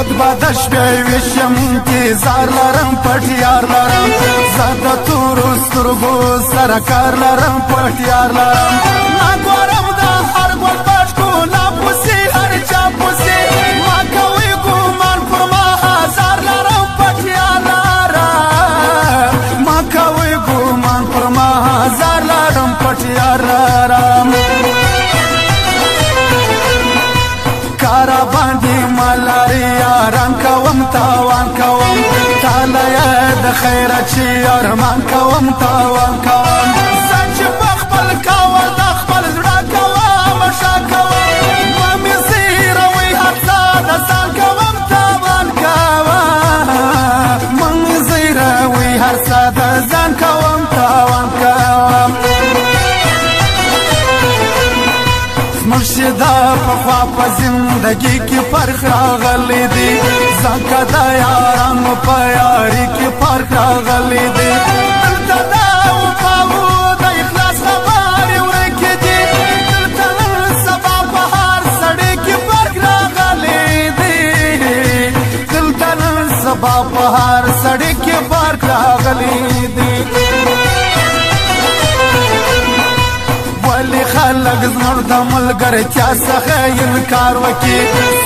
بد بد شپې وشم انتظار لرم پټ یار لرم زه د تورو سترګو سره کار لرم پټ یار لرم نا ګورم د هر ګل پټ ښکلا پسې هر چا پسې ما کوي ګمان پر ما هزار لرم پټ یار لرم ما کوي ګمان پر ما هزار لرم پټ یار لرم کارا باندې مالاري یاران کوم تاوان کوم تاله د خیره چې ارمان کوم تاوان کوم سچ په خپل کول د خپل زړه کوم شا کوم مې زیروي هر څه د ځان کوم تاوان کوم مې زیروي هر څه د ځان کوم تاوان کوم مرشدا پخوا په زندگی کې فرق راغلی دی ځکه د یارانو په یاري کې فرق راغلی دی دلته د وفاو د اخلاص خبرې ورکې دي دلته نن سبا په هر سړي کې فرق راغلی دی دلته نن سبا په هر سړي کې فرق راغلی دی ولی خلق زمر د ملګرتیا څخه انکار وکي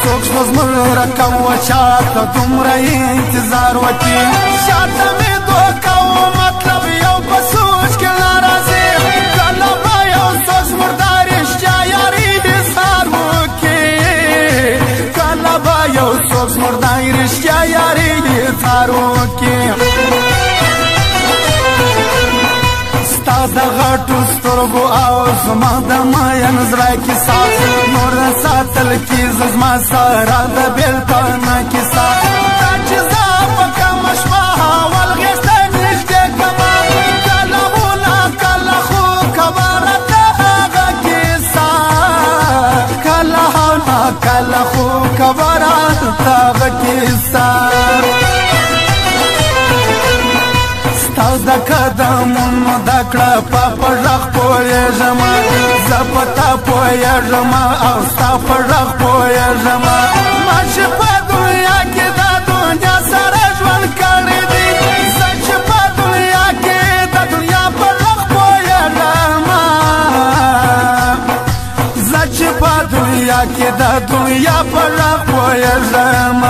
څوک زمر رقم وچاته دومره انتظار وکي شاته مې دوکه و مطلب یو په سوچ کې ناراضي کله به یو څوک مردار رښتیا یاري اظهار وکي کله به یو څوک مردار رښتیا یاري اظهار وکي ستا د غټو سترګو او زما د مین زړه کیسه نور نه ساتل کیږي زما سره د بېلتانه کیسه دا چې زه په کمه شپه ولغېږ ته نږدې کمه کله هونه کله خو کوه راته هغه کیسه کله هونه کله خو کوه راته هغه کیسه ستا د قدمونو د کړه په غږ پوهېږم زه په تا پوهېږم او ستا په غږ پوهېږم ما چې په دنیا کې د دنیا سره ژوند کړی دی زه چې په دنیا کې د دنیا په غږ پوهېږم زه چې په دنیا کې د دنیا په غږ پوهېږم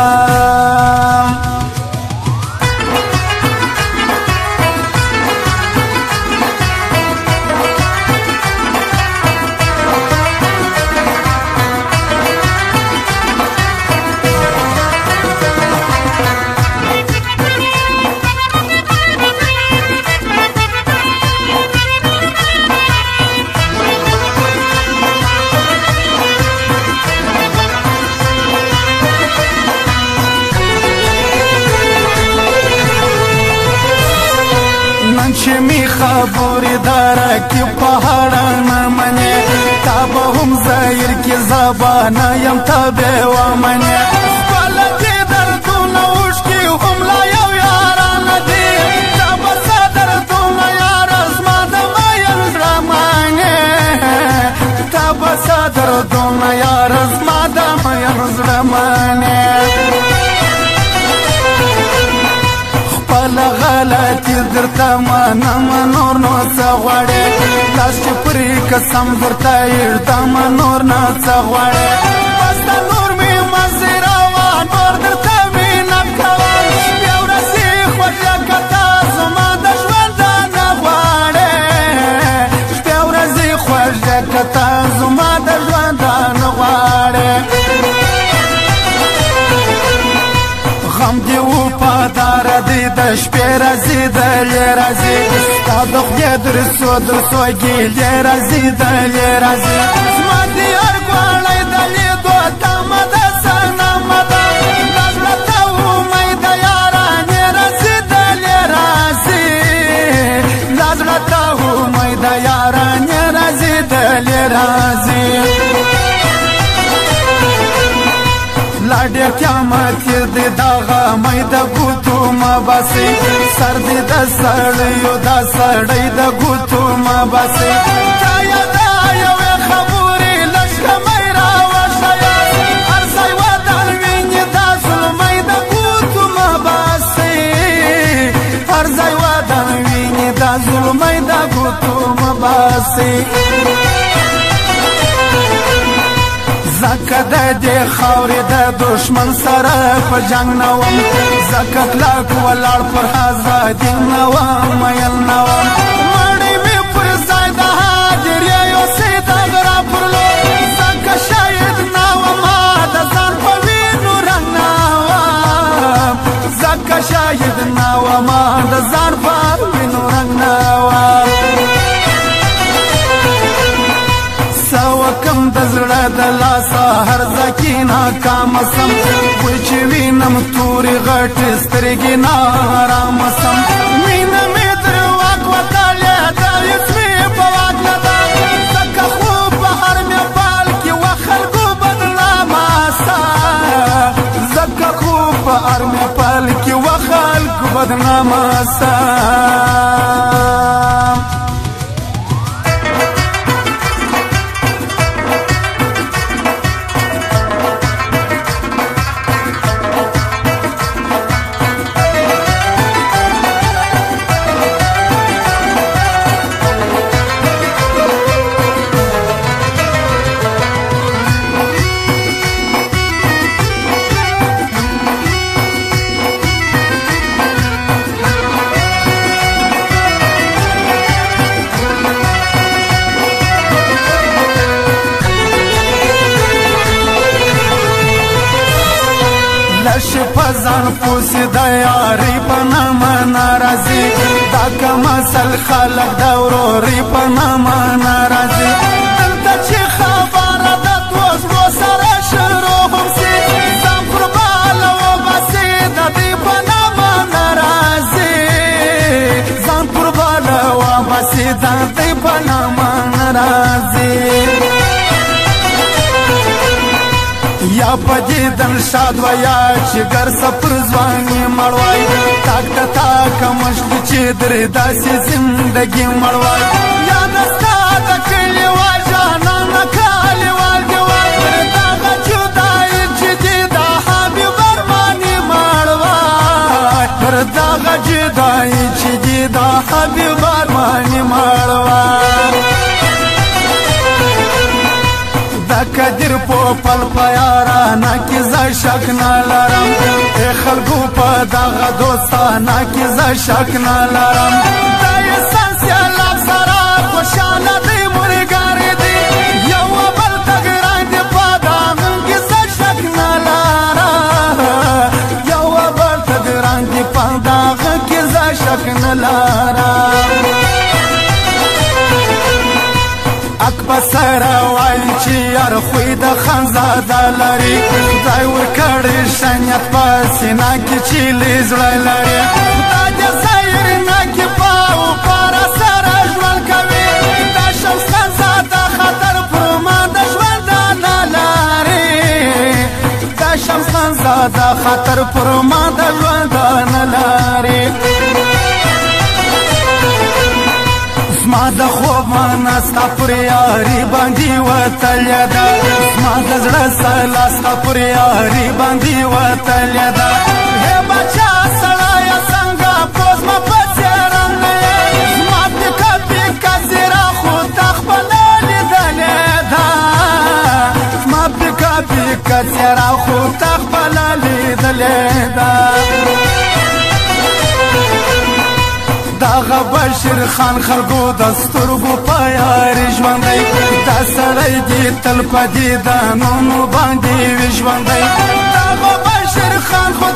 چې می خبرې داره کې پهاړه نه منې تا به هم ظاهر کې زبانه یم ته به ومنې خپله دې دردونه اوښکې هم لا یو یارانه دي تا به څه دردونه یاره زما د مین زړه منې تا به څه دردونه یاره زما د مین زړه منې غلطی درته منم نور نو څه غواړې لاس چې پرې قسم درته ایږدم نور نه څه غواړې بس د نور مې مزې راوه نور درته مینه کوم بیا ورځې خوږه که تا زما د ژونده نه غواړې بیا ورځې خوږه که تا زما د ژونده نه غواړې غم دې وفاداره دی د شپې راځي دلې راځي ستا د خولې درسو ګیلې راځي دلې راځي زما د یار ګواړی د لیدو تمه ده صنمه ده دا زړه ته امید یارانې راځي دلې راځي دا زړه ته امید یارانې راځي دلې راځي لا ډېر قیامت دی دغه مې د ګوتو مه باسئ سر دې د سړیو دا سړی د ګوتو مه باسئ تا یاده یوې خبرې لږ کمی راوښیه هر ځای ودان ویني دا ظلم راسي زکه د دې خاورې د دشمن سره په جنګ نه وم زکه کلک ولاړ پر ازادي نه وم میل نه وم مړی مې پر ځای د هاجرې اوسې د غره پر لور زکه شاید نه وم د ځان په وینو رنګ نه وم زکه شاید نه وم د ځان په وینو رنګ نه وم کم د زړه د لاسه هر ځکې ناکامه سم وای چې وینم تورې غټې سترګې نارامه سم مینه مې تر واک وتلې دا هېڅ مې په واک نه ده ځکه خو په هر مېپال کې وه خلکو بدنامه سه ځکه خو په هر مېپال کې وه خلکو بدنامه سه لشي پزان پوسی د یاري په نامه ناراضي دا کوم اصل خلق د وروري په نامه ناراضي دلته چې خبره د دوستو سره شروع هم سي ځان قرباله وباسي د دې په نامه ناراضي ځان قرباله وباسي د دې په نامه ناراضي یا پدیدن شاد ویا چې ګر سفر ځواني مړوای تاک تاک مشل چې درې داسې زندگی مړوای یا دستا د کلیوال جانان کلیوال دیوال دغه جدای چې دې د حبیب ارماني مړوای پر دغه جدای چې دې د حبیب ارماني مړوای قدر په پل پیارانا کې ز شک نه لرم ای خلکو په دغه دوستانه کې ز شک نه لرم دا احساس یا لب سره خوشاله دی ملګری دی یو بل تګران دی په دغه کې ز شک نه لرم یو بل تګران دی په دغه کې ز شک نه لرم اکبر سره وایي چې یار خوی د خانزاده لري خدای ورکړی شنیت په سینه کې چې زړه لري خدای دې ظاهر نه کې پاو پاره سره ژوند کوي دا شمس خانزاده خطر پر ما د ژوند نه لري دا شمس خانزاده خطر پر ما د ژوند نه لري زما د خوب معنا ستا پر یاري باندې وتلې ده زما د زړه سلا ستا پر یاري باندې وتلې ده هې بچا سړیه څنګه پوز ما په څېره نه یې زما پیکه څېره خو تا خپله لیدلې ده زما پیکه څېره خو تا خپله لیدلې ده داغه بشیر خان خلکو د سترګو په یاري ژوندی دا سړی دې تل په دې دانونو باندې وي ژوندی داغه بشیر خان خو